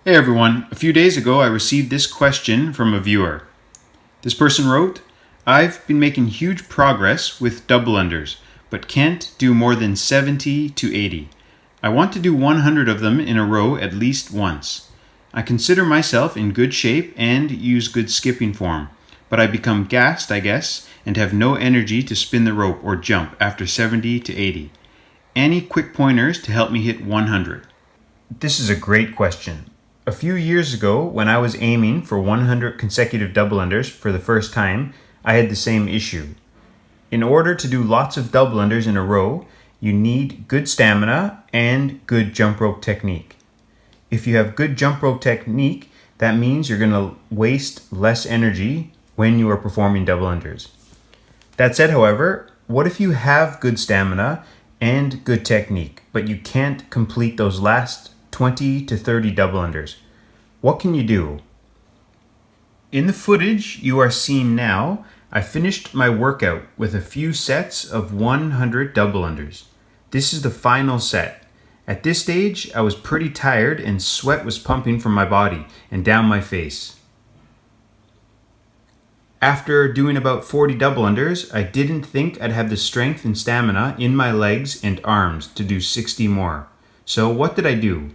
Hey everyone, a few days ago I received this question from a viewer. This person wrote, I've been making huge progress with double unders, but can't do more than 70 to 80. I want to do 100 of them in a row at least once. I consider myself in good shape and use good skipping form, but I become gassed, I guess, and have no energy to spin the rope or jump after 70 to 80. Any quick pointers to help me hit 100? This is a great question. A few years ago, when I was aiming for 100 consecutive double unders for the first time, I had the same issue. In order to do lots of double unders in a row, you need good stamina and good jump rope technique. If you have good jump rope technique, that means you're going to waste less energy when you are performing double unders. That said, however, what if you have good stamina and good technique, but you can't complete those last 20 to 30 double unders? What can you do? In the footage you are seeing now, I finished my workout with a few sets of 100 double unders. This is the final set. At this stage, I was pretty tired and sweat was pumping from my body and down my face. After doing about 40 double unders, I didn't think I'd have the strength and stamina in my legs and arms to do 60 more. So what did I do?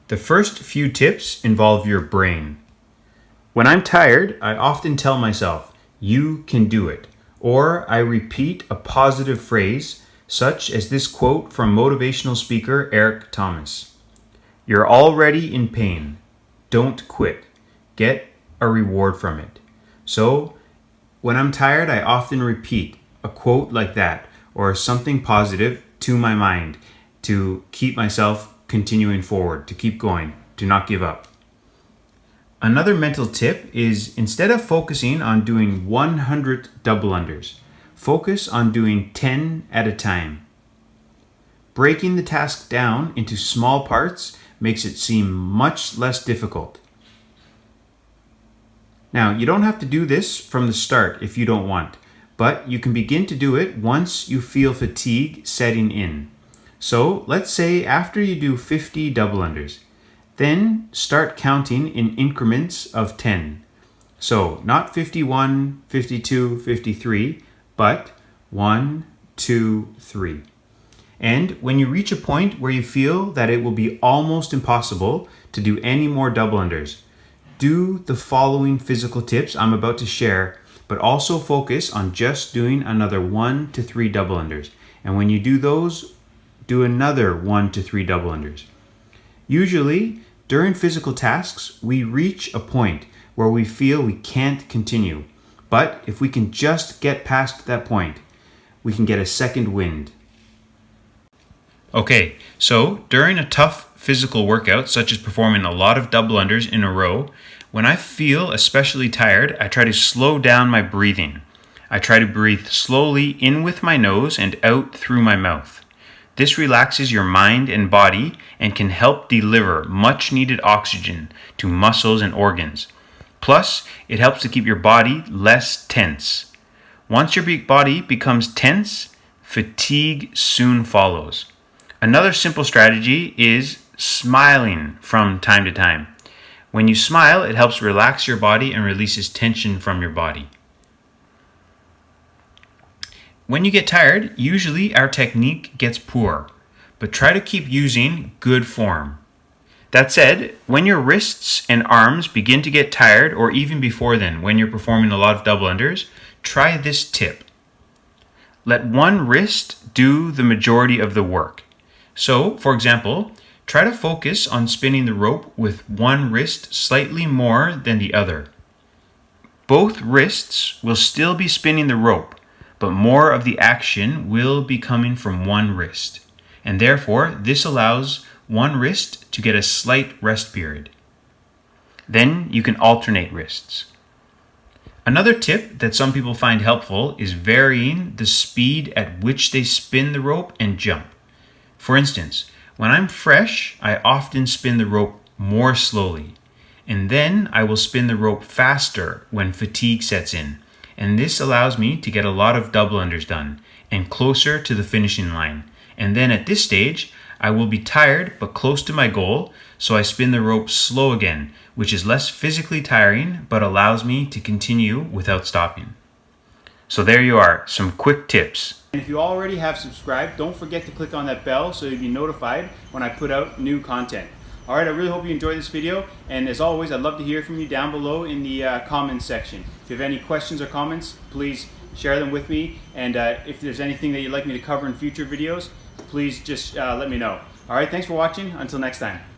The first few tips involve your brain. When I'm tired, I often tell myself, you can do it. Or I repeat a positive phrase, such as this quote from motivational speaker Eric Thomas. You're already in pain. Don't quit. Get a reward from it. So, when I'm tired, I often repeat a quote like that or something positive to my mind to keep myself continuing forward, to keep going, to not give up. Another mental tip is instead of focusing on doing 100 double unders, focus on doing 10 at a time. Breaking the task down into small parts makes it seem much less difficult. Now, you don't have to do this from the start if you don't want, but you can begin to do it once you feel fatigue setting in. So let's say after you do 50 double unders, then start counting in increments of 10. So not 51, 52, 53, but 1, 2, 3. And when you reach a point where you feel that it will be almost impossible to do any more double unders, do the following physical tips I'm about to share, but also focus on just doing another 1 to 3 double unders. And when you do those, do another 1 to 3 double unders. Usually, during physical tasks, we reach a point where we feel we can't continue. But if we can just get past that point, we can get a second wind. Okay, so during a tough physical workout, such as performing a lot of double unders in a row, when I feel especially tired, I try to slow down my breathing. I try to breathe slowly in with my nose and out through my mouth. This relaxes your mind and body and can help deliver much needed oxygen to muscles and organs. Plus, it helps to keep your body less tense. Once your body becomes tense, fatigue soon follows. Another simple strategy is smiling from time to time. When you smile, it helps relax your body and releases tension from your body. When you get tired, usually our technique gets poor, but try to keep using good form. That said, when your wrists and arms begin to get tired, or even before then, when you're performing a lot of double unders, try this tip. Let one wrist do the majority of the work. So, for example, try to focus on spinning the rope with one wrist slightly more than the other. Both wrists will still be spinning the rope, but more of the action will be coming from one wrist. And therefore, this allows one wrist to get a slight rest period. Then you can alternate wrists. Another tip that some people find helpful is varying the speed at which they spin the rope and jump. For instance, when I'm fresh, I often spin the rope more slowly, and then I will spin the rope faster when fatigue sets in. And this allows me to get a lot of double unders done and closer to the finishing line. And then at this stage, I will be tired but close to my goal, so I spin the rope slow again, which is less physically tiring but allows me to continue without stopping. So there you are, some quick tips. And if you already have subscribed, don't forget to click on that bell so you'll be notified when I put out new content. Alright, I really hope you enjoyed this video, and as always, I'd love to hear from you down below in the comments section. If you have any questions or comments, please share them with me, and if there's anything that you'd like me to cover in future videos, please just let me know. Alright, thanks for watching. Until next time.